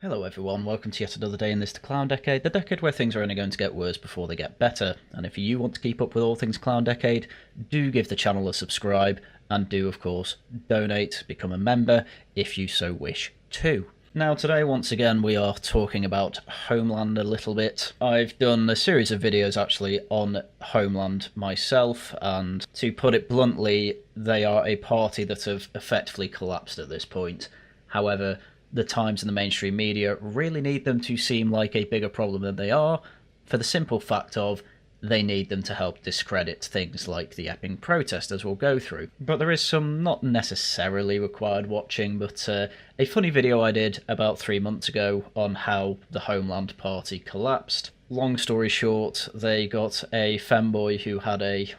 Hello everyone, welcome to yet another day in this Clown Decade, the decade where things are only going to get worse before they get better. And if you want to keep up with all things Clown Decade, do give the channel a subscribe, and do of course donate, become a member if you so wish to. Now today, once again, we are talking about Homeland a little bit. I've done a series of videos actually on Homeland myself, and to put it bluntly, they are a party that have effectively collapsed at this point. However, the Times and the mainstream media really need them to seem like a bigger problem than they are, for the simple fact of they need them to help discredit things like the Epping protest, as we'll go through. But there is some not necessarily required watching, but a funny video I did about 3 months ago on how the Homeland Party collapsed. Long story short, they got a femboy who had a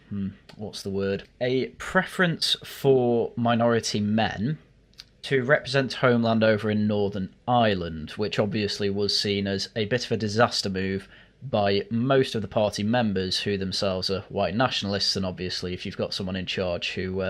preference for minority men to represent Homeland over in Northern Ireland, which obviously was seen as a bit of a disaster move by most of the party members, who themselves are white nationalists. And obviously if you've got someone in charge who,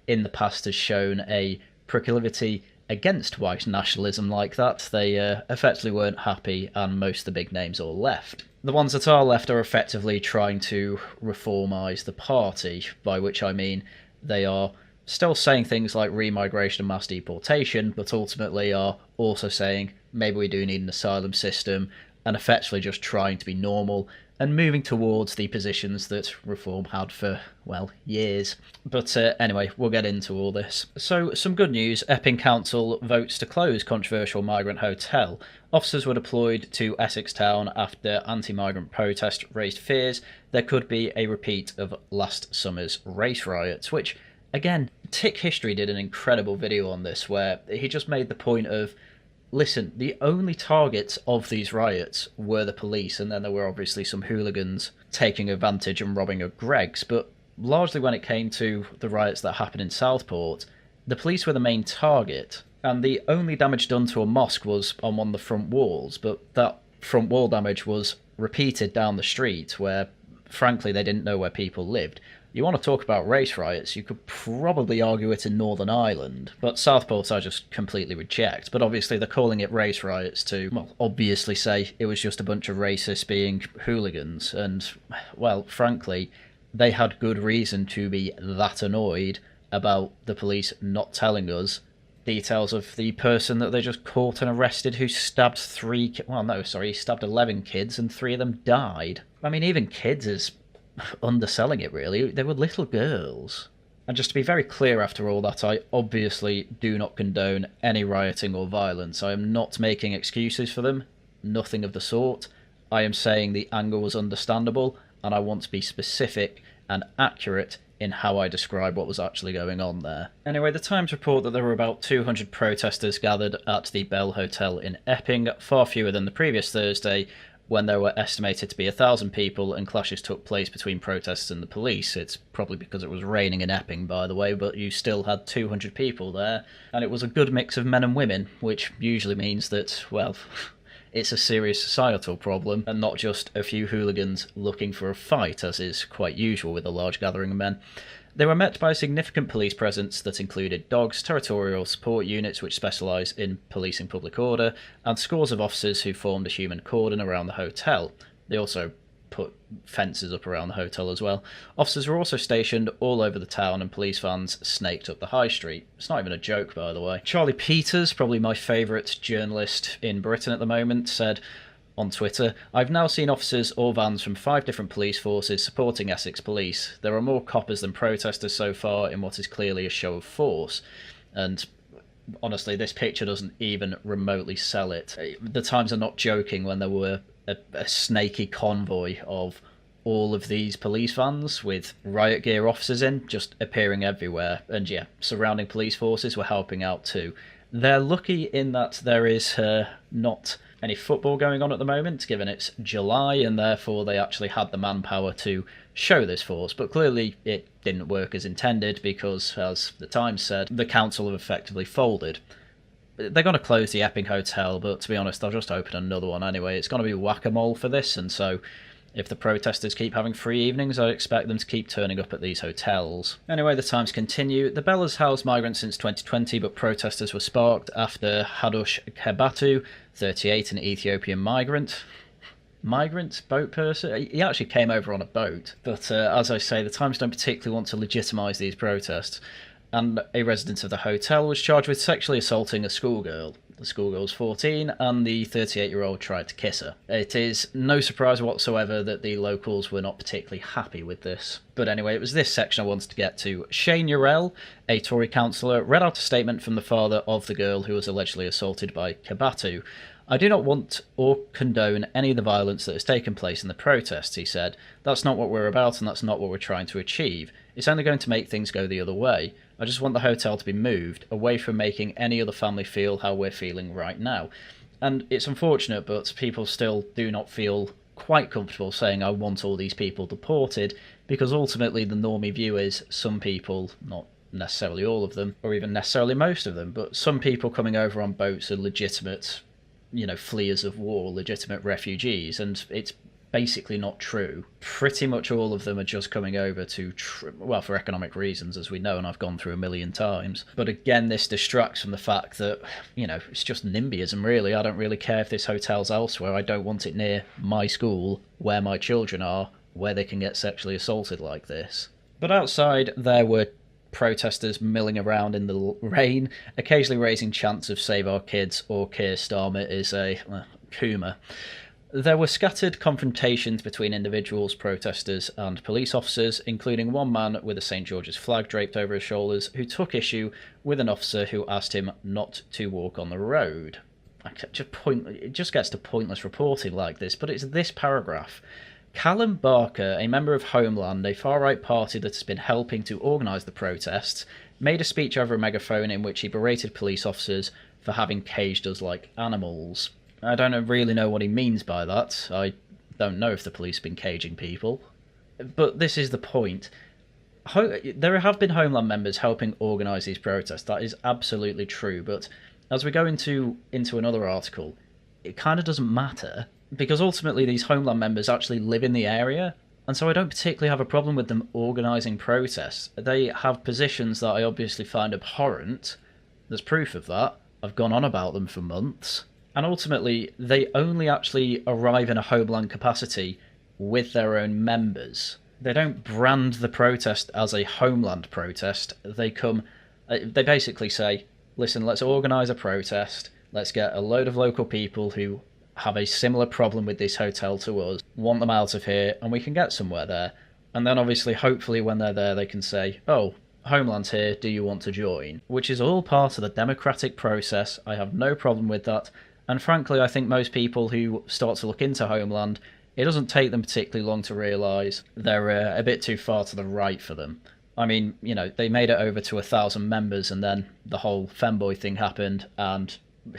in the past has shown a proclivity against white nationalism like that, they effectively weren't happy, and most of the big names all left. The ones that are left are effectively trying to reformise the party, by which I mean they are still saying things like remigration and mass deportation, but ultimately are also saying maybe we do need an asylum system, and effectively just trying to be normal and moving towards the positions that Reform had for, well, years. But anyway, we'll get into all this. So, some good news. Epping Council votes to close controversial migrant hotel. Officers were deployed to Essex Town after anti-migrant protest raised fears there could be a repeat of last summer's race riots, which, again, Tick History did an incredible video on this, where he just made the point of, listen, the only targets of these riots were the police, and then there were obviously some hooligans taking advantage and robbing of Greggs, but largely when it came to the riots that happened in Southport, the police were the main target, and the only damage done to a mosque was on one of the front walls, but that front wall damage was repeated down the street, where, frankly, they didn't know where people lived. You want to talk about race riots, you could probably argue it in Northern Ireland, but Southport I just completely reject. But obviously they're calling it race riots to, well, obviously say it was just a bunch of racists being hooligans, and, well, frankly, they had good reason to be that annoyed about the police not telling us details of the person that they just caught and arrested who stabbed he stabbed 11 kids and 3 of them died. I mean, even kids is underselling it, really. They were little girls. And just to be very clear after all that, I obviously do not condone any rioting or violence. I am not making excuses for them, nothing of the sort. I am saying the anger was understandable, and I want to be specific and accurate in how I describe what was actually going on there. Anyway, the Times report that there were about 200 protesters gathered at the Bell Hotel in Epping, far fewer than the previous Thursday, when there were estimated to be 1,000 people and clashes took place between protesters and the police. It's probably because it was raining in Epping, by the way, but you still had 200 people there, and it was a good mix of men and women, which usually means that, well, it's a serious societal problem, and not just a few hooligans looking for a fight, as is quite usual with a large gathering of men. They were met by a significant police presence that included dogs, territorial support units which specialise in policing public order, and scores of officers who formed a human cordon around the hotel. They also put fences up around the hotel as well. Officers were also stationed all over the town, and police vans snaked up the high street. It's not even a joke, by the way. Charlie Peters, probably my favourite journalist in Britain at the moment, said on Twitter, "I've now seen officers or vans from 5 different police forces supporting Essex Police. There are more coppers than protesters so far in what is clearly a show of force." And honestly, this picture doesn't even remotely sell it. The Times are not joking when there were a snaky convoy of all of these police vans with riot gear officers in, just appearing everywhere. And yeah, surrounding police forces were helping out too. They're lucky in that there is not any football going on at the moment, given it's July, and therefore they actually had the manpower to show this force. But clearly it didn't work as intended because, as the Times said, the council have effectively folded. They're going to close the Epping Hotel, but to be honest, they'll just open another one anyway. It's going to be whack-a-mole for this, and so If the protesters keep having free evenings, I expect them to keep turning up at these hotels. Anyway, the times continue. The Bell has housed migrants since 2020, but protesters were sparked after Hadush Kebatu, 38, an Ethiopian migrant, boat person. He actually came over on a boat, but as I say, the Times don't particularly want to legitimise these protests. And a resident of the hotel was charged with sexually assaulting a schoolgirl. The schoolgirl was 14, and the 38-year-old tried to kiss her. It is no surprise whatsoever that the locals were not particularly happy with this. But anyway, it was this section I wanted to get to. Shane Urell, a Tory councillor, read out a statement from the father of the girl who was allegedly assaulted by Kebatu. I do not want or condone any of the violence that has taken place in the protests, he said. That's not what we're about, and that's not what we're trying to achieve. It's only going to make things go the other way. I just want the hotel to be moved away from making any other family feel how we're feeling right now. And it's unfortunate, but people still do not feel quite comfortable saying I want all these people deported, because ultimately the normie view is some people, not necessarily all of them, or even necessarily most of them, but some people coming over on boats are legitimate, fleers of war, legitimate refugees, and it's basically not true. Pretty much all of them are just coming over for economic reasons, as we know, and I've gone through a million times. But again, this distracts from the fact that, it's just NIMBYism, really. I don't really care if this hotel's elsewhere. I don't want it near my school, where my children are, where they can get sexually assaulted like this. But outside, there were protesters milling around in the rain, occasionally raising chants of Save Our Kids or Keir Starmer is a Kuma. There were scattered confrontations between individuals, protesters and police officers, including one man with a St George's flag draped over his shoulders who took issue with an officer who asked him not to walk on the road. It just gets to pointless reporting like this, but it's this paragraph. Callum Barker, a member of Homeland, a far-right party that has been helping to organise the protests, made a speech over a megaphone in which he berated police officers for having caged us like animals. I don't really know what he means by that. I don't know if the police have been caging people. But this is the point. There have been Homeland members helping organise these protests. That is absolutely true. But as we go into another article, it kind of doesn't matter, because ultimately these Homeland members actually live in the area. And so I don't particularly have a problem with them organising protests. They have positions that I obviously find abhorrent. There's proof of that. I've gone on about them for months. And ultimately, they only actually arrive in a Homeland capacity with their own members. They don't brand the protest as a Homeland protest. They basically say, listen, let's organise a protest. Let's get a load of local people who have a similar problem with this hotel to us, want them out of here, and we can get somewhere there. And then obviously, hopefully when they're there, they can say, oh, Homeland's here, do you want to join? Which is all part of the democratic process. I have no problem with that. And frankly, I think most people who start to look into Homeland, it doesn't take them particularly long to realise they're a bit too far to the right for them. I mean, they made it over to 1,000 members, and then the whole femboy thing happened, and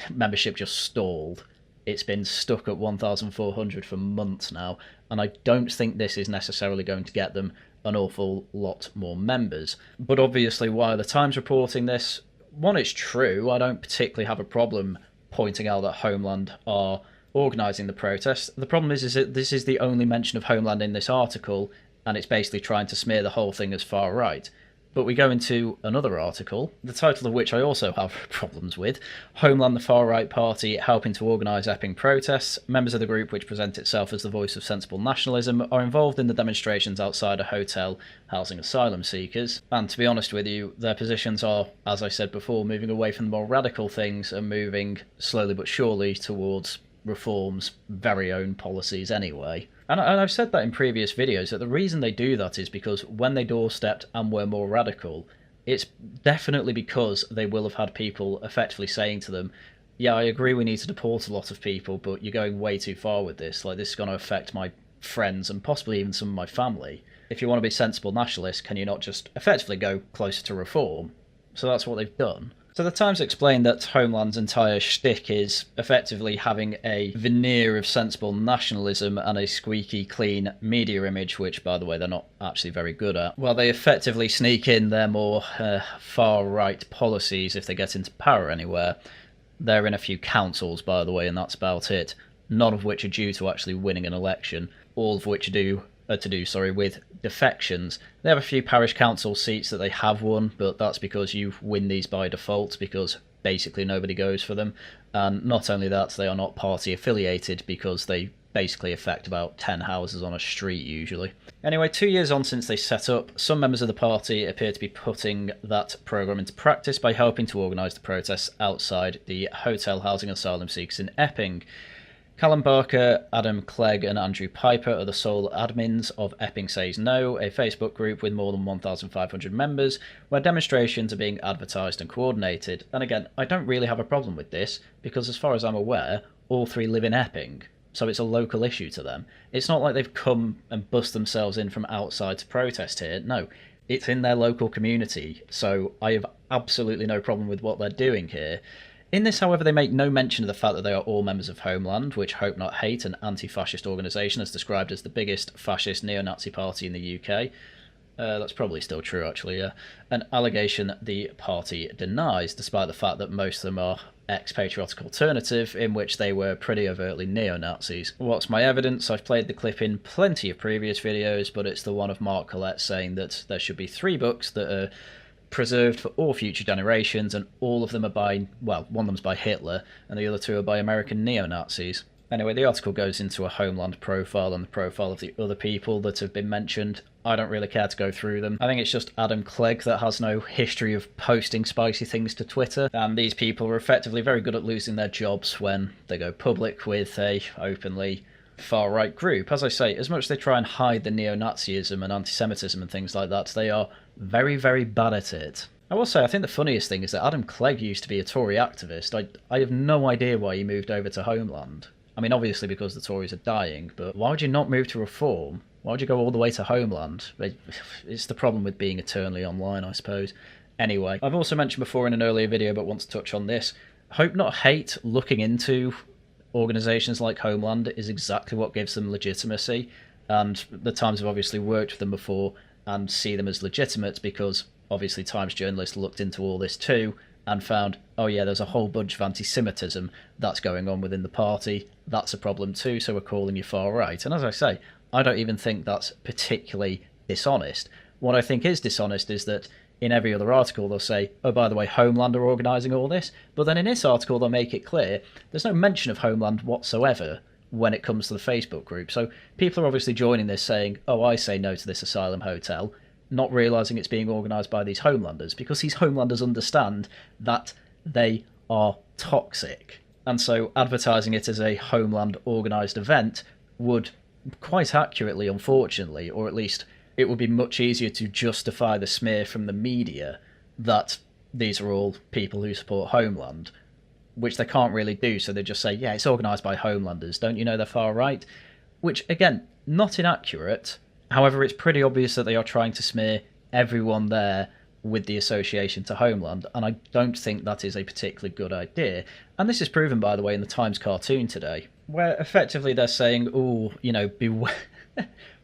membership just stalled. It's been stuck at 1,400 for months now, and I don't think this is necessarily going to get them an awful lot more members. But obviously, while the Times reporting this, one, it's true. I don't particularly have a problem pointing out that Homeland are organising the protest. The problem is that this is the only mention of Homeland in this article, and it's basically trying to smear the whole thing as far right. But we go into another article, the title of which I also have problems with. Homeland, the far-right party helping to organise Epping protests. Members of the group, which present itself as the voice of sensible nationalism, are involved in the demonstrations outside a hotel housing asylum seekers. And to be honest with you, their positions are, as I said before, moving away from the more radical things and moving slowly but surely towards Reform's very own policies anyway. And I've said that in previous videos, that the reason they do that is because when they doorstepped and were more radical, it's definitely because they will have had people effectively saying to them, yeah, I agree we need to deport a lot of people, but you're going way too far with this. Like, this is going to affect my friends and possibly even some of my family. If you want to be sensible nationalists, can you not just effectively go closer to reform? So that's what they've done. So the Times explained that Homeland's entire shtick is effectively having a veneer of sensible nationalism and a squeaky clean media image, which, by the way, they're not actually very good at. While they effectively sneak in their more far-right policies if they get into power anywhere. They're in a few councils, by the way, and that's about it. none of which are due to actually winning an election, all of which are to do with defections. They have a few parish council seats that they have won, but that's because you win these by default, because basically nobody goes for them. And not only that, they are not party affiliated, because they basically affect about 10 houses on a street usually. Anyway, 2 years on since they set up, some members of the party appear to be putting that programme into practice by helping to organise the protests outside the hotel housing asylum seekers in Epping. Callum Barker, Adam Clegg and Andrew Piper are the sole admins of Epping Says No, a Facebook group with more than 1,500 members, where demonstrations are being advertised and coordinated. And again, I don't really have a problem with this, because as far as I'm aware, all three live in Epping, so it's a local issue to them. It's not like they've come and bust themselves in from outside to protest here. No, it's in their local community, so I have absolutely no problem with what they're doing here. In this, however, they make no mention of the fact that they are all members of Homeland, which Hope Not Hate, an anti-fascist organisation, has described as the biggest fascist neo-Nazi party in the UK. That's probably still true, actually, yeah. An allegation the party denies, despite the fact that most of them are ex-patriotic alternative, in which they were pretty overtly neo-Nazis. What's my evidence? I've played the clip in plenty of previous videos, but it's the one of Mark Collette saying that there should be 3 books that are preserved for all future generations, and all of them are by, well, one of them's by Hitler, and the other 2 are by American neo-Nazis. Anyway, the article goes into a Homeland profile and the profile of the other people that have been mentioned. I don't really care to go through them. I think it's just Adam Clegg that has no history of posting spicy things to Twitter, and these people are effectively very good at losing their jobs when they go public with a openly far-right group. As I say, as much as they try and hide the neo-Nazism and anti-Semitism and things like that, they are very, very bad at it. I will say, I think the funniest thing is that Adam Clegg used to be a Tory activist. I have no idea why he moved over to Homeland. I mean, obviously because the Tories are dying, but why would you not move to Reform? Why would you go all the way to Homeland? It's the problem with being eternally online, I suppose. Anyway, I've also mentioned before in an earlier video, but want to touch on this. Hope Not Hate looking into organisations like Homeland is exactly what gives them legitimacy, and the Times have obviously worked with them before and see them as legitimate because obviously Times journalists looked into all this too and found, oh yeah, there's a whole bunch of anti-Semitism that's going on within the party. That's a problem too, so we're calling you far right. And as I say, I don't even think that's particularly dishonest. What I think is dishonest is that in every other article they'll say, oh, by the way, Homeland are organising all this, but then in this article they'll make it clear there's no mention of Homeland whatsoever when it comes to the Facebook group. So people are obviously joining this saying, oh, I say no to this asylum hotel, not realising it's being organised by these Homelanders, because these Homelanders understand that they are toxic. And so advertising it as a Homeland organised event would quite accurately, unfortunately, or at least it would be much easier to justify the smear from the media that these are all people who support Homeland, which they can't really do, so they just say, yeah, it's organised by Homelanders, don't you know they're far right? Which, again, not inaccurate. However, it's pretty obvious that they are trying to smear everyone there with the association to Homeland, and I don't think that is a particularly good idea. And this is proven, by the way, in the Times cartoon today, where effectively they're saying, oh, you know, beware,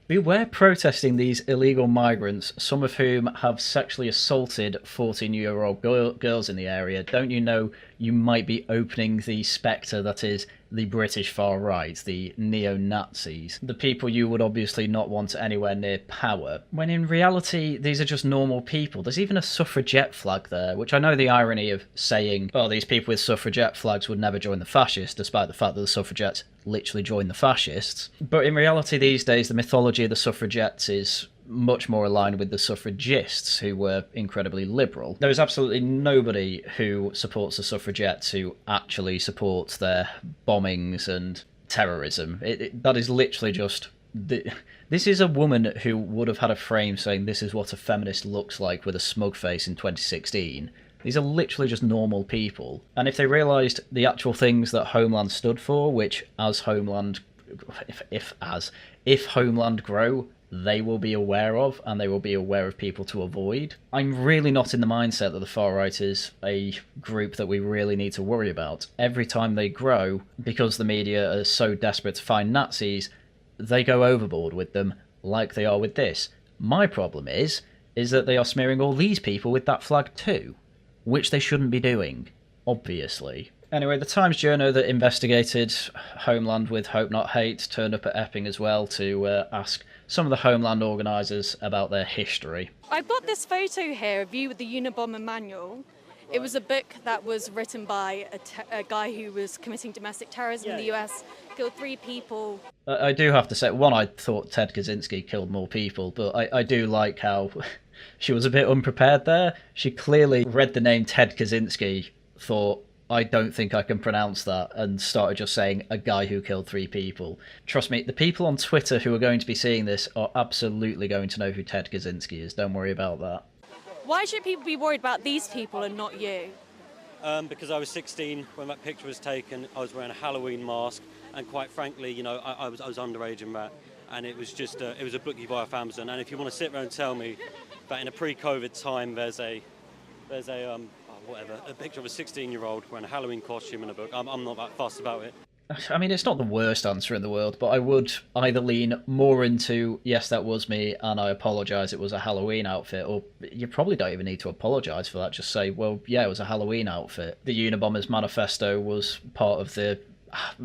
beware protesting these illegal migrants, some of whom have sexually assaulted 14-year-old girls in the area. Don't you know you might be opening the spectre that is the British far right, the neo-Nazis, the people you would obviously not want anywhere near power, when in reality these are just normal people. There's even a suffragette flag there, which I know the irony of saying, oh, these people with suffragette flags would never join the fascists, despite the fact that the suffragettes literally joined the fascists. But in reality these days the mythology of the suffragettes is much more aligned with the suffragists, who were incredibly liberal. There is absolutely nobody who supports the suffragettes who actually supports their bombings and terrorism. That is literally just... This is a woman who would have had a frame saying this is what a feminist looks like with a smug face in 2016. These are literally just normal people. And if they realised the actual things that Homeland stood for, which as Homeland... If Homeland grow, they will be aware of, and they will be aware of people to avoid. I'm really not in the mindset that the far right is a group that we really need to worry about. Every time they grow, because the media are so desperate to find Nazis, they go overboard with them, like they are with this. My problem is that they are smearing all these people with that flag too, which they shouldn't be doing, obviously. Anyway, the Times journo that investigated Homeland with Hope Not Hate turned up at Epping as well to ask some of the Homeland organisers about their history. I've got this photo here of you with the Unabomber manual. It was a book that was written by a guy who was committing domestic terrorism in the US, killed 3 people. I do have to say, one, I thought Ted Kaczynski killed more people, but I do like how she was a bit unprepared there. She clearly read the name Ted Kaczynski, thought, I don't think I can pronounce that, and started just saying a guy who killed 3 people. Trust me, the people on Twitter who are going to be seeing this are absolutely going to know who Ted Kaczynski is. Don't worry about that. Why should people be worried about these people and not you? Because I was 16 when that picture was taken. I was wearing a Halloween mask, and quite frankly, you know, I was underage in that, and it was just it was a book you buy off Amazon. And if you want to sit there and tell me that in a pre-COVID time there's a picture of a 16-year-old wearing a Halloween costume in a book, I'm not that fussed about it. I mean, it's not the worst answer in the world, but I would either lean more into, yes, that was me, and I apologise, it was a Halloween outfit, or you probably don't even need to apologise for that. Just say, well, yeah, it was a Halloween outfit. The Unabomber's manifesto was part of the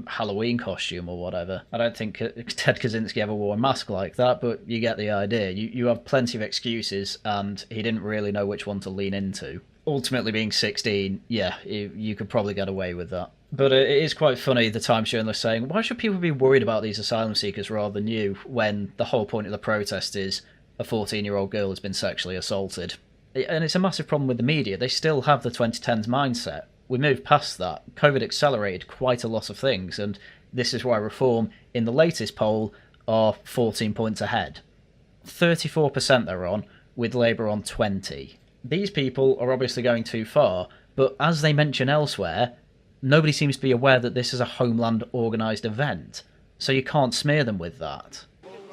Halloween costume or whatever. I don't think Ted Kaczynski ever wore a mask like that, but you get the idea. You have plenty of excuses, and he didn't really know which one to lean into. Ultimately, being 16, yeah, you could probably get away with that. But it is quite funny, the Times journalist saying, why should people be worried about these asylum seekers rather than you, when the whole point of the protest is a 14-year-old girl has been sexually assaulted? And it's a massive problem with the media. They still have the 2010s mindset. We moved past that. COVID accelerated quite a lot of things, and this is why Reform, in the latest poll, are 14 points ahead. 34% they're on, with Labour on 20. These people are obviously going too far, but as they mention elsewhere, nobody seems to be aware that this is a Homeland organised event, so you can't smear them with that.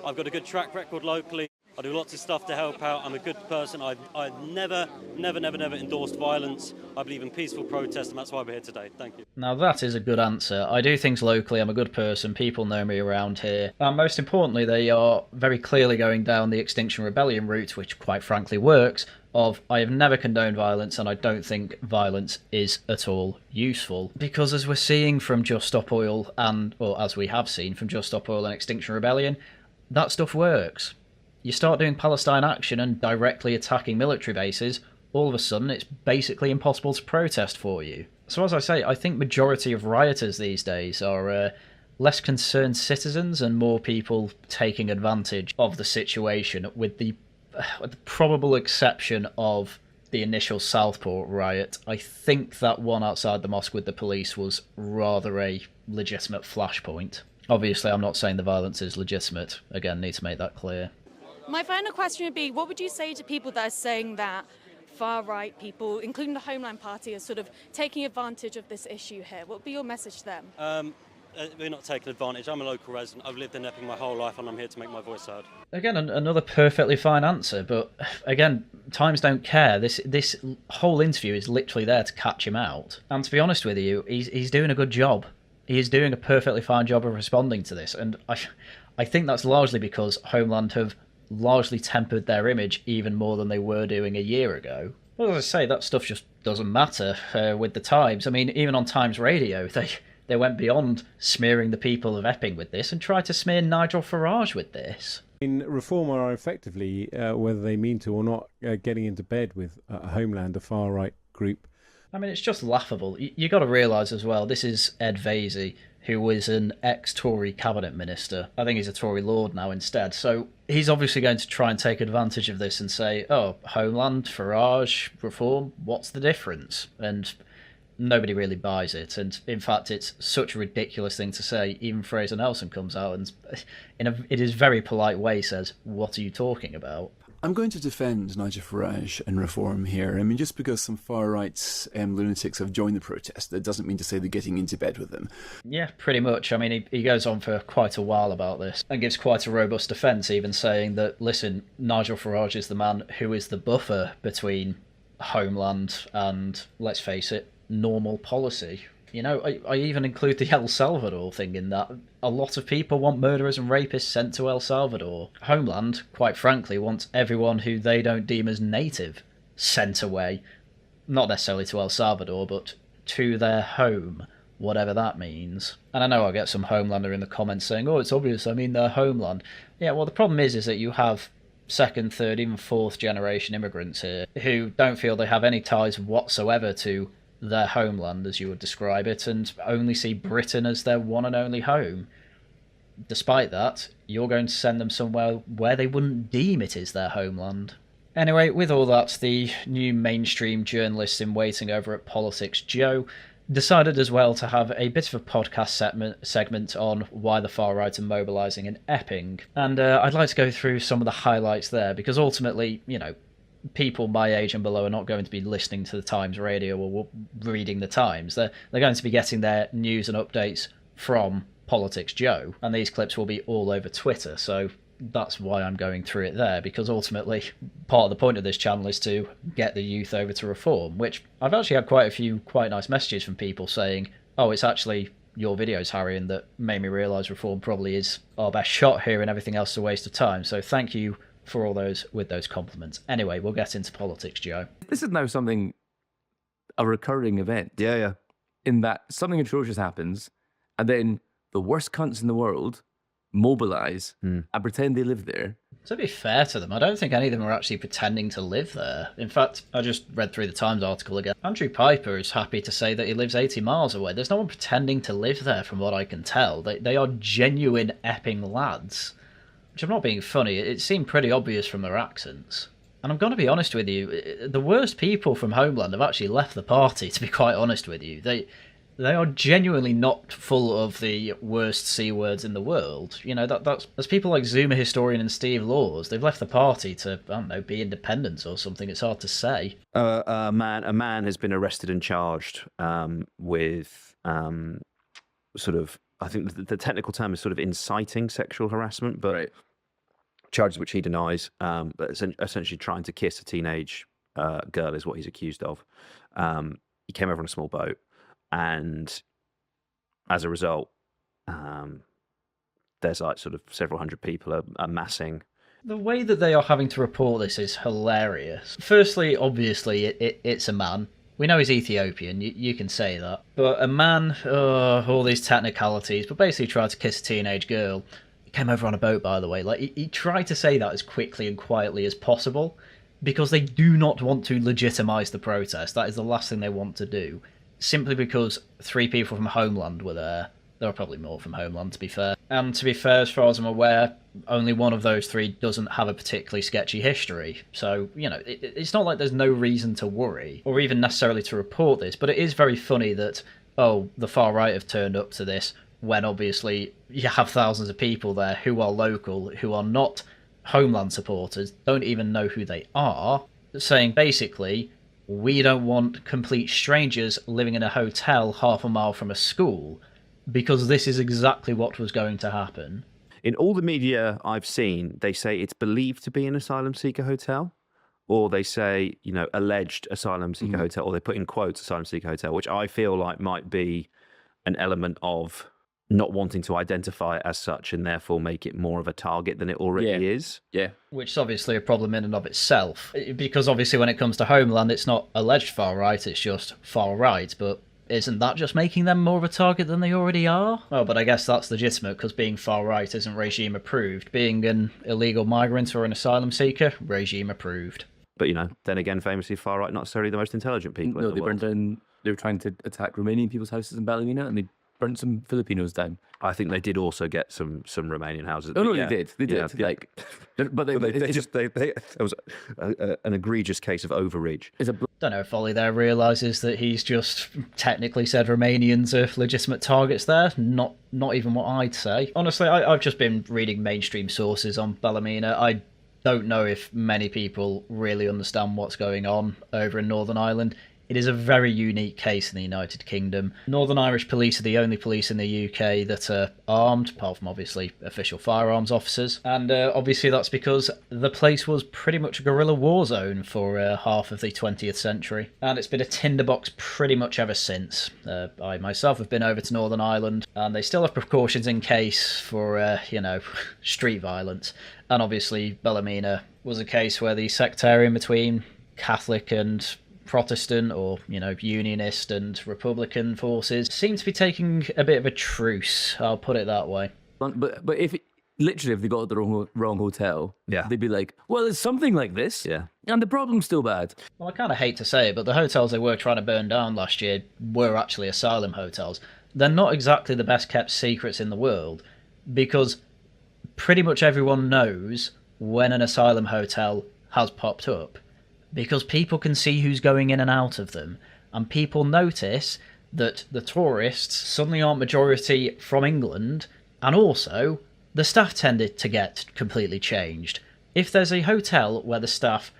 I've got a good track record locally. I do lots of stuff to help out. I'm a good person. I've never endorsed violence. I believe in peaceful protest, and that's why we're here today. Thank you. Now that is a good answer. I do things locally. I'm a good person. People know me around here. And most importantly, they are very clearly going down the Extinction Rebellion route, which quite frankly works, of I have never condoned violence and I don't think violence is at all useful. Because as we're seeing from Just Stop Oil as we have seen from Just Stop Oil and Extinction Rebellion, that stuff works. You start doing Palestine action and directly attacking military bases, all of a sudden it's basically impossible to protest for you. So as I say, I think majority of rioters these days are less concerned citizens and more people taking advantage of the situation, with the probable exception of the initial Southport riot. I think that one outside the mosque with the police was rather a legitimate flashpoint. Obviously, I'm not saying the violence is legitimate. Again, need to make that clear. My final question would be, what would you say to people that are saying that far-right people, including the Homeland Party, are sort of taking advantage of this issue here? What would be your message to them? We're not taking advantage. I'm a local resident. I've lived in Epping my whole life, and I'm here to make my voice heard. Again, another perfectly fine answer, but again, Times don't care. This whole interview is literally there to catch him out. And to be honest with you, he's doing a good job. He is doing a perfectly fine job of responding to this, and I think that's largely because Homeland have largely tempered their image even more than they were doing a year ago. Well, as I say, that stuff just doesn't matter with the Times. I mean, even on Times Radio, they went beyond smearing the people of Epping with this and tried to smear Nigel Farage with this. Reform are effectively, whether they mean to or not, getting into bed with Homeland, a far-right group. I mean, it's just laughable. You got to realise as well, this is Ed Vaizey, who was an ex-Tory cabinet minister. I think he's a Tory lord now instead. So he's obviously going to try and take advantage of this and say, oh, Homeland, Farage, Reform, what's the difference? And nobody really buys it. And in fact, it's such a ridiculous thing to say. Even Fraser Nelson comes out and, in his very polite way, says, what are you talking about? I'm going to defend Nigel Farage and Reform here. I mean, just because some far-right lunatics have joined the protest, that doesn't mean to say they're getting into bed with them. Yeah, pretty much. I mean, he goes on for quite a while about this and gives quite a robust defence, even saying that, listen, Nigel Farage is the man who is the buffer between Homeland and, let's face it, normal policy. You know, I even include the El Salvador thing in that. A lot of people want murderers and rapists sent to El Salvador. Homeland, quite frankly, wants everyone who they don't deem as native sent away. Not necessarily to El Salvador, but to their home, whatever that means. And I know I'll get some Homelander in the comments saying, oh, it's obvious, I mean their homeland. Yeah, well, the problem is that you have second, third, even fourth generation immigrants here who don't feel they have any ties whatsoever to their homeland, as you would describe it, and only see Britain as their one and only home. Despite that, you're going to send them somewhere where they wouldn't deem it is their homeland. Anyway, with all that, the new mainstream journalists in waiting over at Politics Joe decided as well to have a bit of a podcast segment on why the far right are mobilising in Epping. And I'd like to go through some of the highlights there, because ultimately, you know, people my age and below are not going to be listening to the Times radio or reading the Times. They're going to be getting their news and updates from Politics Joe, and these clips will be all over Twitter, so that's why I'm going through it there, because ultimately part of the point of this channel is to get the youth over to reform, which I've actually had quite a few quite nice messages from people saying, oh, it's actually your videos, Haryan, that made me realise reform probably is our best shot here and everything else is a waste of time. So thank you for all those with those compliments. Anyway, we'll get into politics, Joe. This is now a recurring event. Yeah. In that something atrocious happens, and then the worst cunts in the world mobilise and pretend they live there. To be fair to them, I don't think any of them are actually pretending to live there. In fact, I just read through the Times article again. Andrew Piper is happy to say that he lives 80 miles away. There's no one pretending to live there from what I can tell. They are genuine Epping lads. Which I'm not being funny, it seemed pretty obvious from their accents. And I'm going to be honest with you, the worst people from Homeland have actually left the party, to be quite honest with you. They are genuinely not full of the worst C words in the world. You know, that's people like Zuma historian and Steve Laws. They've left the party to, I don't know, be independents or something. It's hard to say. A man has been arrested and charged with sort of, I think the technical term is sort of inciting sexual harassment, but Right. charges which he denies, but essentially trying to kiss a teenage girl is what he's accused of. He came over on a small boat, and as a result, there's like sort of several hundred people are amassing. The way that they are having to report this is hilarious. Firstly, obviously, it's a man. We know he's Ethiopian, you can say that. But a man, all these technicalities, but basically tried to kiss a teenage girl. He came over on a boat, by the way. Like he tried to say that as quickly and quietly as possible, because they do not want to legitimise the protest. That is the last thing they want to do. Simply because 3 people from Homeland were there. There are probably more from Homeland, to be fair. And to be fair, as far as I'm aware, only one of those 3 doesn't have a particularly sketchy history. So, you know, it's not like there's no reason to worry, or even necessarily to report this, but it is very funny that, oh, the far right have turned up to this, when obviously you have thousands of people there who are local, who are not Homeland supporters, don't even know who they are, saying basically, we don't want complete strangers living in a hotel half a mile from a school, because this is exactly what was going to happen. In all the media I've seen, they say it's believed to be an asylum seeker hotel, or they say, you know, alleged asylum seeker hotel, or they put in quotes asylum seeker hotel, which I feel like might be an element of not wanting to identify it as such and therefore make it more of a target than it already is. Yeah. Which is obviously a problem in and of itself, because obviously when it comes to Homeland, it's not alleged far right, it's just far right, but isn't that just making them more of a target than they already are? Oh, but I guess that's legitimate, because being far right isn't regime approved. Being an illegal migrant or an asylum seeker, regime approved. But, you know, then again, famously far right, not necessarily the most intelligent people in the they world. burned down, they were trying to attack Romanian people's houses in Ballymena, and they burnt some Filipinos down. I think they did also get some Romanian houses. Oh, but no, yeah, they did. They did. yeah. Like, but they It was an egregious case of overreach. It's a Don't know if Ollie there realises that he's just technically said Romanians are legitimate targets there. Not even what I'd say. Honestly, I've just been reading mainstream sources on Ballymena. I don't know if many people really understand what's going on over in Northern Ireland. It is a very unique case in the United Kingdom. Northern Irish police are the only police in the UK that are armed, apart from obviously official firearms officers. And obviously that's because the place was pretty much a guerrilla war zone for half of the 20th century. And it's been a tinderbox pretty much ever since. I myself have been over to Northern Ireland, and they still have precautions in case for, street violence. And obviously Ballymena was a case where the sectarian between Catholic and Protestant or, Unionist and Republican forces seem to be taking a bit of a truce, I'll put it that way. But if they got the wrong hotel, Yeah. they'd be like, well, it's something like this, Yeah. and the problem's still bad. Well, I kind of hate to say it, but the hotels they were trying to burn down last year were actually asylum hotels. They're not exactly the best kept secrets in the world, because pretty much everyone knows when an asylum hotel has popped up, because people can see who's going in and out of them, and people notice that the tourists suddenly aren't majority from England, and also the staff tended to get completely changed. If there's a hotel where the staff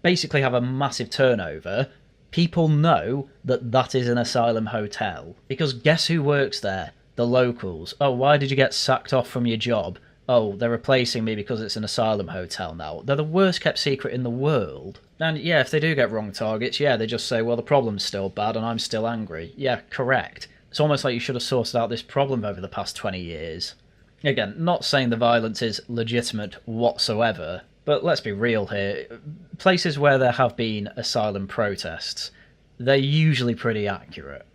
basically have a massive turnover, people know that that is an asylum hotel. Because guess who works there? The locals. Oh, why did you get sacked off from your job? Oh, they're replacing me because it's an asylum hotel now. They're the worst kept secret in the world. And yeah, if they do get wrong targets, yeah, they just say, well, the problem's still bad and I'm still angry. Yeah, correct. It's almost like you should have sorted out this problem over the past 20 years. Again, not saying the violence is legitimate whatsoever, but let's be real here. Places where there have been asylum protests, they're usually pretty accurate.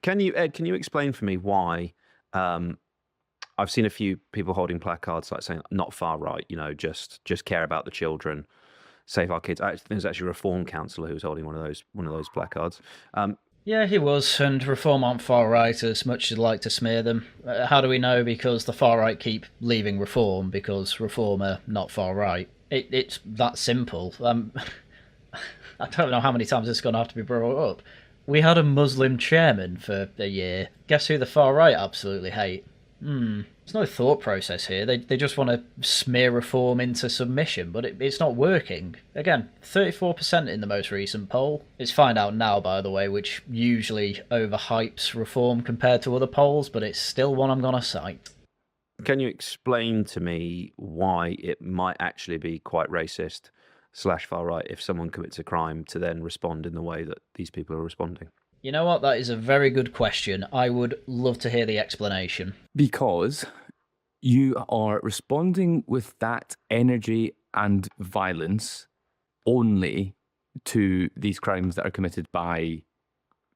Ed, can you explain for me why I've seen a few people holding placards like saying not far right, just care about the children, save our kids. There's actually a Reform councillor who was holding one of those placards. Yeah, he was, and Reform aren't far right as much as I'd like to smear them. How do we know? Because the far right keep leaving Reform, because Reform are not far right. It's that simple. I don't know how many times it's going to have to be brought up. We had a Muslim chairman for a year. Guess who the far right absolutely hate? There's no thought process here. They just want to smear Reform into submission, but it's not working. Again, 34% in the most recent poll. It's find out now, by the way, which usually overhypes Reform compared to other polls, but it's still one I'm going to cite. Can you explain to me why it might actually be quite racist / far right if someone commits a crime to then respond in the way that these people are responding? You know what? That is a very good question. I would love to hear the explanation. Because you are responding with that energy and violence only to these crimes that are committed by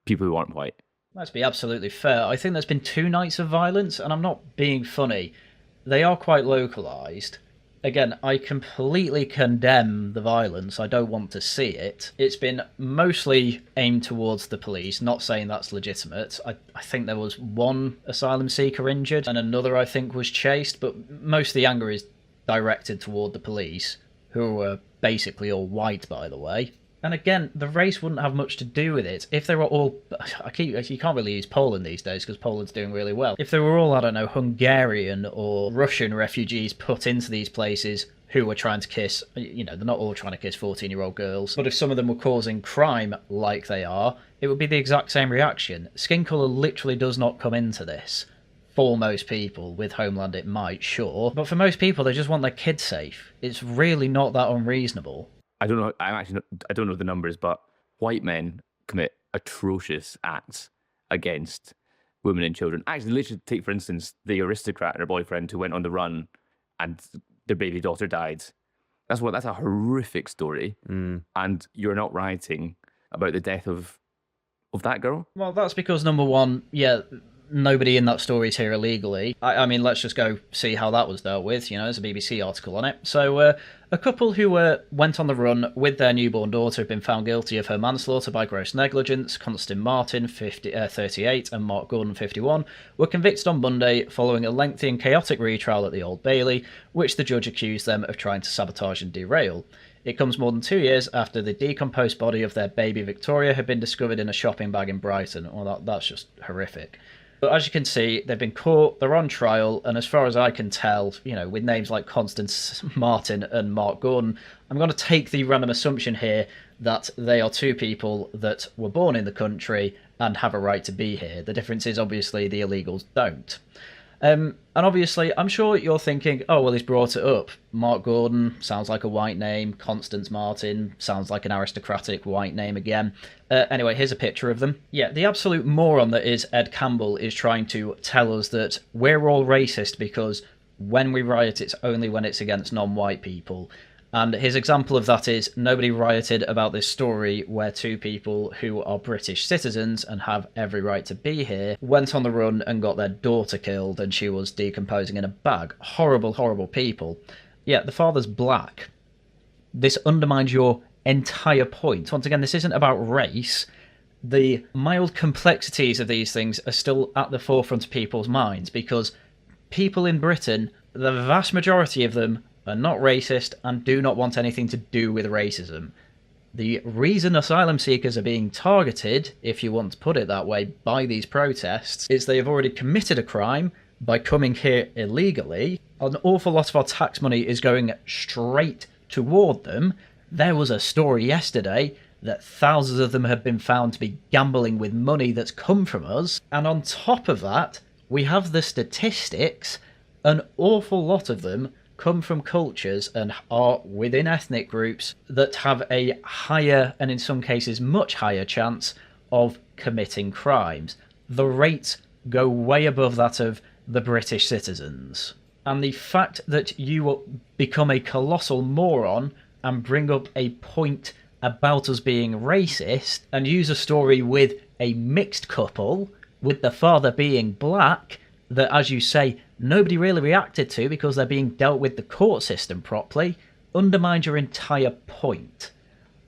people who aren't white. Let's be absolutely fair. I think there's been 2 nights of violence, and I'm not being funny. They are quite localised. Again, I completely condemn the violence. I don't want to see it. It's been mostly aimed towards the police, not saying that's legitimate. I think there was 1 asylum seeker injured, and another I think was chased, but most of the anger is directed toward the police, who were basically all white, by the way. And again, the race wouldn't have much to do with it. If they were all... You can't really use Poland these days because Poland's doing really well. If they were all, I don't know, Hungarian or Russian refugees put into these places who were trying to kiss... they're not all trying to kiss 14-year-old girls. But if some of them were causing crime like they are, it would be the exact same reaction. Skin colour literally does not come into this. For most people, with Homeland it might, sure. But for most people, they just want their kids safe. It's really not that unreasonable. I don't know. I don't know the numbers, but white men commit atrocious acts against women and children. Actually, literally, take for instance the aristocrat and her boyfriend who went on the run, and their baby daughter died. That's a horrific story, and you're not writing about the death of that girl. Well, that's because number one, nobody in that story is here illegally. I mean, let's just go see how that was dealt with. There's a BBC article on it. So, a couple who went on the run with their newborn daughter have been found guilty of her manslaughter by gross negligence. Constance Martin, 38, and Mark Gordon, 51, were convicted on Monday following a lengthy and chaotic retrial at the Old Bailey, which the judge accused them of trying to sabotage and derail. It comes more than 2 years after the decomposed body of their baby Victoria had been discovered in a shopping bag in Brighton. Well, that's just horrific. But as you can see, they've been caught, they're on trial, and as far as I can tell, with names like Constance Martin and Mark Gordon, I'm going to take the random assumption here that they are 2 people that were born in the country and have a right to be here. The difference is obviously the illegals don't. And obviously, I'm sure you're thinking, oh, well, he's brought it up. Mark Gordon sounds like a white name. Constance Martin sounds like an aristocratic white name again. Anyway, here's a picture of them. Yeah, the absolute moron that is Ed Campbell is trying to tell us that we're all racist because when we riot, it's only when it's against non-white people. And his example of that is nobody rioted about this story where two people who are British citizens and have every right to be here went on the run and got their daughter killed and she was decomposing in a bag. Horrible, horrible people. Yeah, the father's black. This undermines your entire point. Once again, this isn't about race. The mild complexities of these things are still at the forefront of people's minds because people in Britain, the vast majority of them, are not racist and do not want anything to do with racism. The reason asylum seekers are being targeted, if you want to put it that way, by these protests is they have already committed a crime by coming here illegally. An awful lot of our tax money is going straight toward them. There was a story yesterday that thousands of them have been found to be gambling with money that's come from us. And on top of that, we have the statistics. An awful lot of them come from cultures and are within ethnic groups that have a higher, and in some cases much higher, chance of committing crimes. The rates go way above that of the British citizens. And the fact that you become a colossal moron and bring up a point about us being racist and use a story with a mixed couple, with the father being black, that, as you say, nobody really reacted to because they're being dealt with the court system properly, undermines your entire point.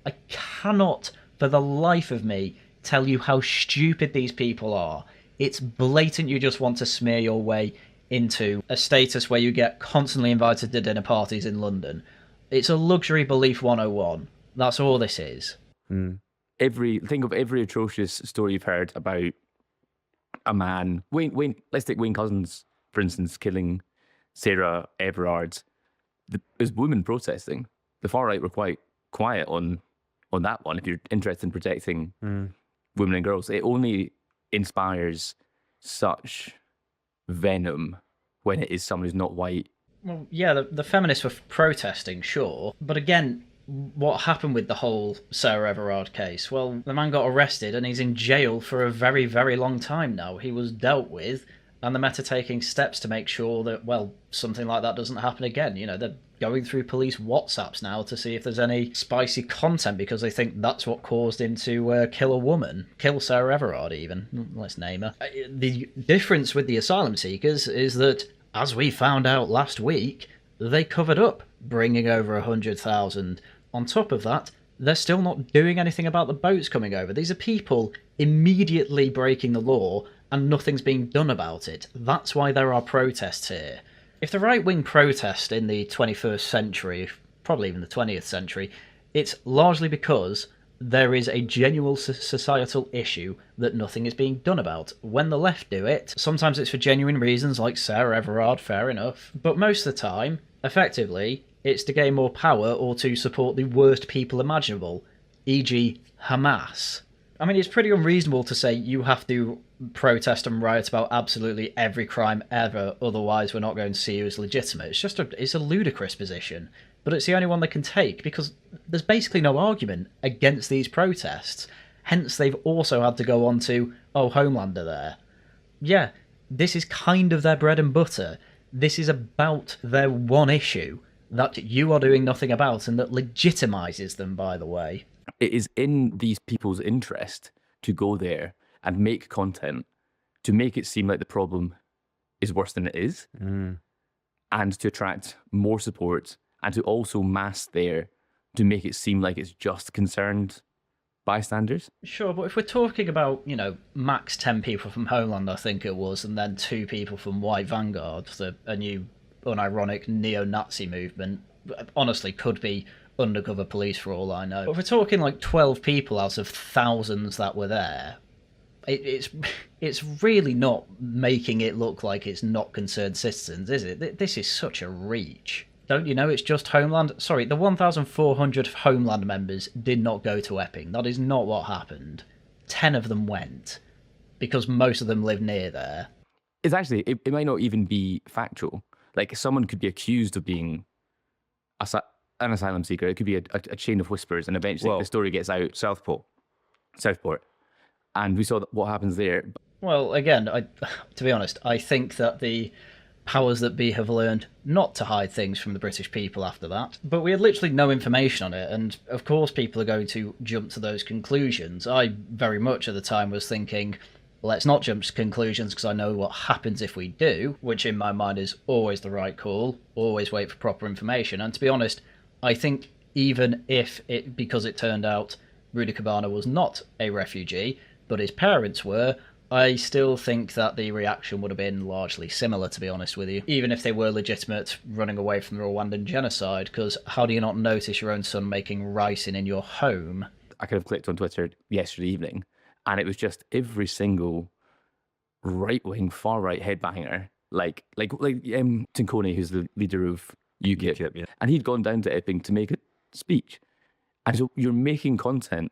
I cannot, for the life of me, tell you how stupid these people are. It's blatant you just want to smear your way into a status where you get constantly invited to dinner parties in London. It's a luxury belief 101. That's all this is. Think of every atrocious story you've heard about a man. Let's take Wayne Couzens, for instance, killing Sarah Everard. There's women protesting. The far right were quite quiet on that one. If you're interested in protecting women and girls, it only inspires such venom when it is someone who's not white. Well, yeah, the feminists were protesting, sure, but again, what happened with the whole Sarah Everard case? Well, the man got arrested and he's in jail for a very, very long time now. He was dealt with, and the Met are taking steps to make sure that, well, something like that doesn't happen again. You know, they're going through police WhatsApps now to see if there's any spicy content because they think that's what caused him to kill a woman. Kill Sarah Everard, even. Let's name her. The difference with the asylum seekers is that, as we found out last week, they covered up bringing over 100,000. On top of that, they're still not doing anything about the boats coming over. These are people immediately breaking the law and nothing's being done about it. That's why there are protests here. If the right-wing protest in the 21st century, probably even the 20th century, it's largely because there is a genuine societal issue that nothing is being done about. When the left do it, sometimes it's for genuine reasons like Sarah Everard, fair enough, but most of the time, effectively, it's to gain more power or to support the worst people imaginable, e.g. Hamas. I mean, it's pretty unreasonable to say you have to protest and riot about absolutely every crime ever, otherwise we're not going to see you as legitimate. It's a ludicrous position, but it's the only one they can take because there's basically no argument against these protests. Hence, they've also had to go on to, Homeland are there. Yeah, this is kind of their bread and butter. This is about their one issue that you are doing nothing about and that legitimizes them, by the way. It is in these people's interest to go there and make content to make it seem like the problem is worse than it is, and to attract more support, and to also mass there to make it seem like it's just concerned bystanders. Sure, but if we're talking about, max 10 people from Homeland, I think it was, and then 2 people from White Vanguard, a new unironic neo-Nazi movement, honestly could be undercover police for all I know. But if we're talking like 12 people out of thousands that were there, it's really not making it look like it's not concerned citizens, is it? This is such a reach. Don't you know it's just Homeland? Sorry, the 1,400 Homeland members did not go to Epping. That is not what happened. 10 of them went, because most of them live near there. It's actually, it might not even be factual. Like, someone could be accused of being an asylum seeker. It could be a chain of whispers, and eventually the story gets out. Southport. And we saw what happens there. Well, again, to be honest, I think that the powers that be have learned not to hide things from the British people after that. But we had literally no information on it, and of course people are going to jump to those conclusions. I very much at the time was thinking, let's not jump to conclusions because I know what happens if we do, which in my mind is always the right call, always wait for proper information. And to be honest, I think even if it, because it turned out Rudy Cabana was not a refugee, but his parents were, I still think that the reaction would have been largely similar, to be honest with you, even if they were legitimate running away from the Rwandan genocide, because how do you not notice your own son making ricin in your home? I could have clicked on Twitter yesterday evening, and it was just every single right-wing, far-right headbanger, like Tinkoni, who's the leader of UKIP, yeah. And he'd gone down to Epping to make a speech. And so you're making content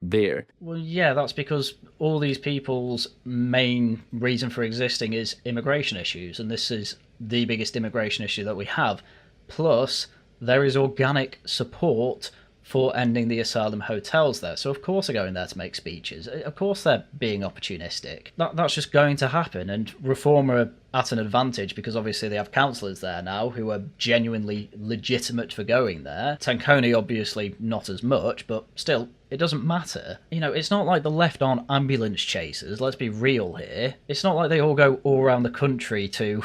there. Well, yeah, that's because all these people's main reason for existing is immigration issues, and this is the biggest immigration issue that we have. Plus, there is organic support for ending the asylum hotels there, so of course they're going there to make speeches. Of course they're being opportunistic. That's just going to happen, and Reform are at an advantage because obviously they have councillors there now who are genuinely legitimate for going there. Tanconi obviously not as much, but still, it doesn't matter. You know, it's not like the left aren't ambulance chasers, let's be real here. It's not like they all go all around the country to,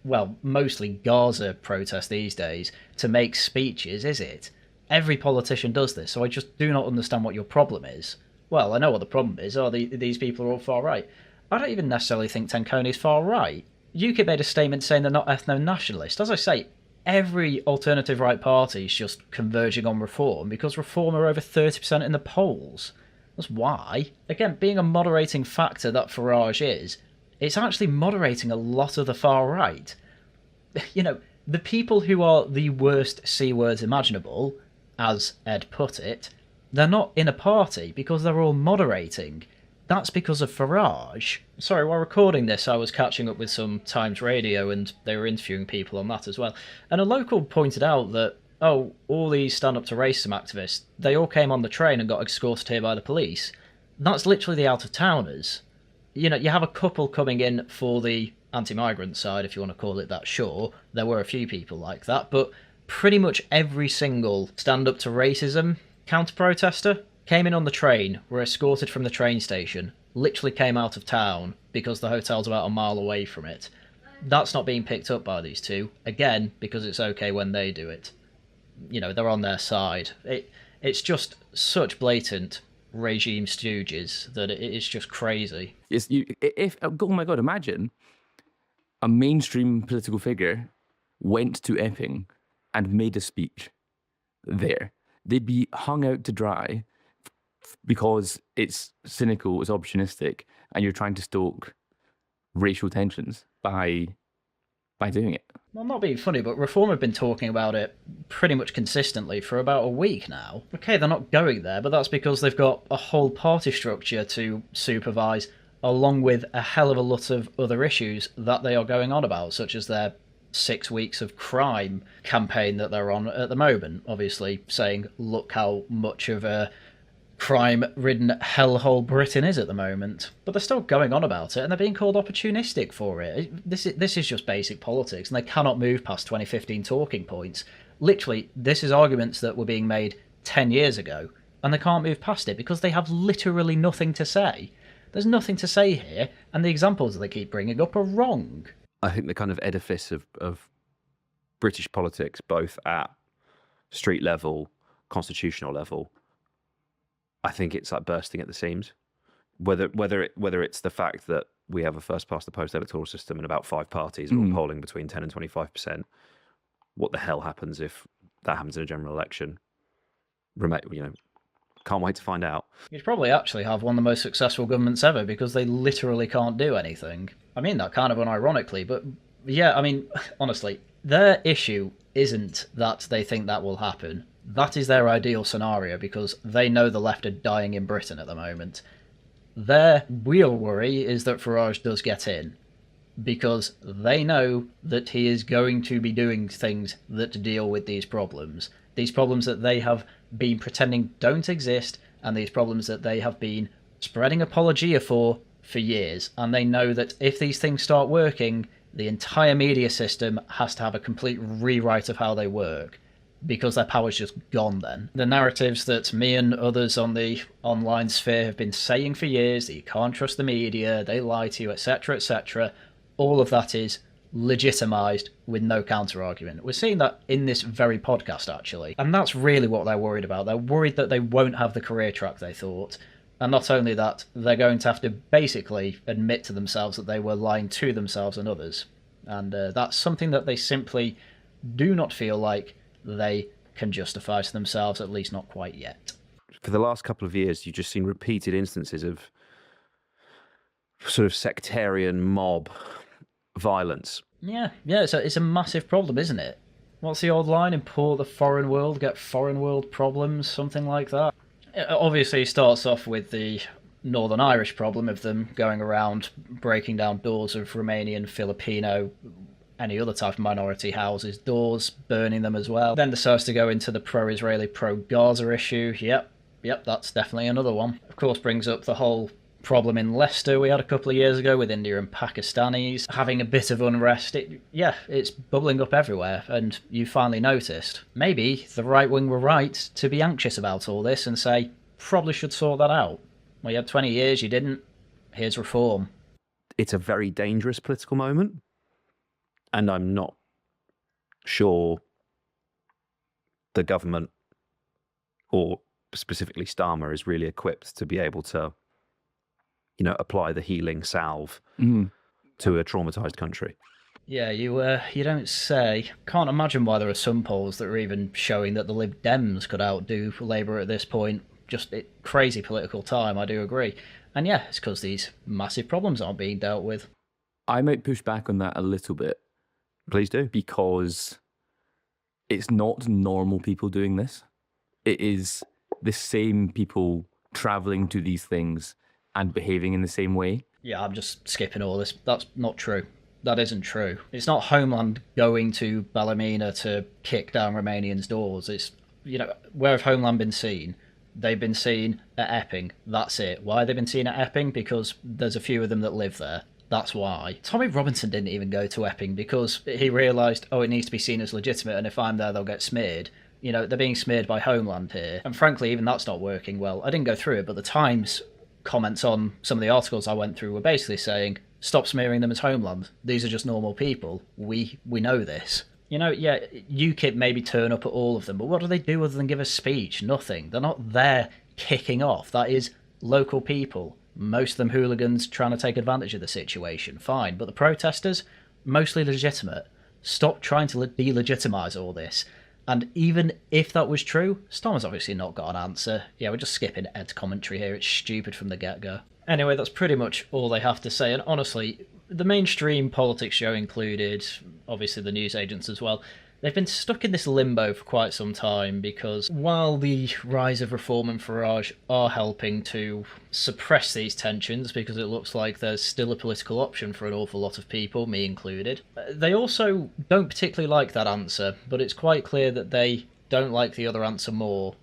well, mostly Gaza protests these days, to make speeches, is it? Every politician does this, so I just do not understand what your problem is. Well, I know what the problem is. These people are all far right. I don't even necessarily think Tanconi is far right. UKIP made a statement saying they're not ethno-nationalist. As I say, every alternative right party is just converging on Reform because Reform are over 30% in the polls. That's why. Again, being a moderating factor that Farage is, it's actually moderating a lot of the far right. You know, the people who are the worst C words imaginable, as Ed put it, they're not in a party because they're all moderating. That's because of Farage. Sorry, while recording this, I was catching up with some Times Radio and they were interviewing people on that as well. And a local pointed out that, oh, all these Stand Up to Racism activists, they all came on the train and got escorted here by the police. That's literally the out-of-towners. You know, you have a couple coming in for the anti-migrant side, if you want to call it that, sure. There were a few people like that, but pretty much every single Stand Up to Racism counter-protester came in on the train, were escorted from the train station, literally came out of town because the hotel's about a mile away from it. That's not being picked up by these two, again, because it's okay when they do it. You know, they're on their side. It's just such blatant regime stooges that it's just crazy. Oh my God, imagine a mainstream political figure went to Epping and made a speech there. They'd be hung out to dry because it's cynical, it's opportunistic, and you're trying to stoke racial tensions by doing it. Well, I'm not being funny, but Reform have been talking about it pretty much consistently for about a week now. Okay, they're not going there, but that's because they've got a whole party structure to supervise, along with a hell of a lot of other issues that they are going on about, such as their 6 weeks of crime campaign that they're on at the moment, obviously saying, look how much of a crime-ridden hellhole Britain is at the moment. But they're still going on about it, and they're being called opportunistic for it. This is just basic politics, and they cannot move past 2015 talking points. Literally, this is arguments that were being made 10 years ago, and they can't move past it because they have literally nothing to say. There's nothing to say here, and the examples that they keep bringing up are wrong. I think the kind of edifice of British politics, both at street level, constitutional level, I think it's like bursting at the seams. Whether it's the fact that we have a first past the post electoral system and about 5 parties are all polling between 10 and 25%. What the hell happens if that happens in a general election? Can't wait to find out. You'd probably actually have one of the most successful governments ever because they literally can't do anything. I mean that kind of unironically, but yeah, I mean, honestly, their issue isn't that they think that will happen. That is their ideal scenario because they know the left are dying in Britain at the moment. Their real worry is that Farage does get in because they know that he is going to be doing things that deal with these problems that they have been pretending don't exist, and these problems that they have been spreading apologia for years. And they know that if these things start working, the entire media system has to have a complete rewrite of how they work, because their power's just gone then. The narratives that me and others on the online sphere have been saying for years, that you can't trust the media, they lie to you, etc., all of that is legitimised with no counter-argument. We're seeing that in this very podcast, actually. And that's really what they're worried about. They're worried that they won't have the career track they thought. And not only that, they're going to have to basically admit to themselves that they were lying to themselves and others. And that's something that they simply do not feel like they can justify to themselves, at least not quite yet. For the last couple of years, you've just seen repeated instances of sort of sectarian mob violence. Yeah, it's a massive problem, isn't it? What's the old line? Import the foreign world, get foreign world problems, something like that. It obviously starts off with the Northern Irish problem of them going around breaking down doors of Romanian, Filipino, any other type of minority houses, doors, burning them as well. Then decides to go into the pro-Israeli, pro-Gaza issue. Yep, that's definitely another one. Of course, brings up the whole problem in Leicester we had a couple of years ago with India and Pakistanis having a bit of unrest. It's bubbling up everywhere, and you finally noticed. Maybe the right wing were right to be anxious about all this and say, probably should sort that out. Well, you had 20 years, you didn't. Here's reform. It's a very dangerous political moment, and I'm not sure the government, or specifically Starmer, is really equipped to be able to, apply the healing salve to a traumatized country. Yeah, you don't say. Can't imagine why there are some polls that are even showing that the Lib Dems could outdo Labour at this point. Just crazy political time, I do agree. And yeah, it's because these massive problems aren't being dealt with. I might push back on that a little bit. Please do. Because it's not normal people doing this. It is the same people travelling to these things and behaving in the same way. Yeah, I'm just skipping all this. That's not true. That isn't true. It's not Homeland going to Ballymena to kick down Romanians' doors. It's, where have Homeland been seen? They've been seen at Epping. That's it. Why have they been seen at Epping? Because there's a few of them that live there. That's why. Tommy Robinson didn't even go to Epping because he realised, it needs to be seen as legitimate, and if I'm there, they'll get smeared. They're being smeared by Homeland here. And frankly, even that's not working well. I didn't go through it, but the Times comments on some of the articles I went through were basically saying, stop smearing them as Homeland. These are just normal people. We know this. UKIP maybe turn up at all of them, but what do they do other than give a speech? Nothing. They're not there kicking off. That is local people. Most of them hooligans trying to take advantage of the situation. Fine. But the protesters, mostly legitimate. Stop trying to delegitimise all this. And even if that was true, Stormer's obviously not got an answer. Yeah, we're just skipping Ed's commentary here. It's stupid from the get-go. Anyway, that's pretty much all they have to say. And honestly, the mainstream politics show included, obviously the news agents as well, they've been stuck in this limbo for quite some time because while the rise of Reform and Farage are helping to suppress these tensions because it looks like there's still a political option for an awful lot of people, me included, they also don't particularly like that answer, but it's quite clear that they don't like the other answer more.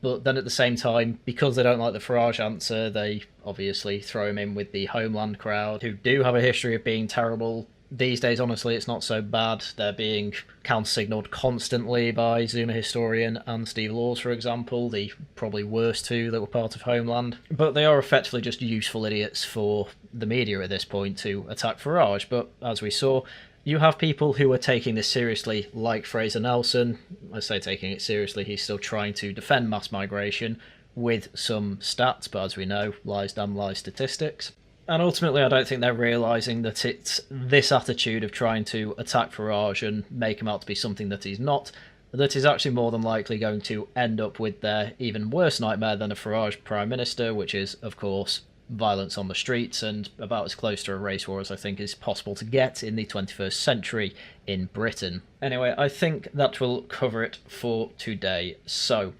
But then at the same time, because they don't like the Farage answer, they obviously throw him in with the Homeland crowd, who do have a history of being terrible. These days, honestly, it's not so bad. They're being counter-signalled constantly by Zuma historian and Steve Laws, for example, the probably worst two that were part of Homeland. But they are effectively just useful idiots for the media at this point to attack Farage. But as we saw, you have people who are taking this seriously, like Fraser Nelson. I say taking it seriously, he's still trying to defend mass migration with some stats, but as we know, lies damn lie statistics. And ultimately, I don't think they're realising that it's this attitude of trying to attack Farage and make him out to be something that he's not, that is actually more than likely going to end up with their even worse nightmare than a Farage Prime Minister, which is, of course, violence on the streets and about as close to a race war as I think is possible to get in the 21st century in Britain. Anyway, I think that will cover it for today. So,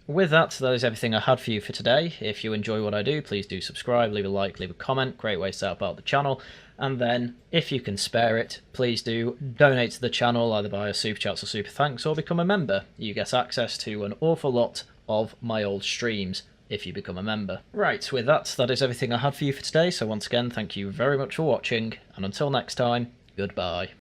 with that is everything I had for you for today. If you enjoy what I do, please do subscribe, leave a like, leave a comment. Great ways to help out the channel. And then, if you can spare it, please do donate to the channel, either via Super Chats or Super Thanks, or become a member. You get access to an awful lot of my old streams if you become a member. Right, with that is everything I had for you for today. So once again, thank you very much for watching, and until next time, Goodbye.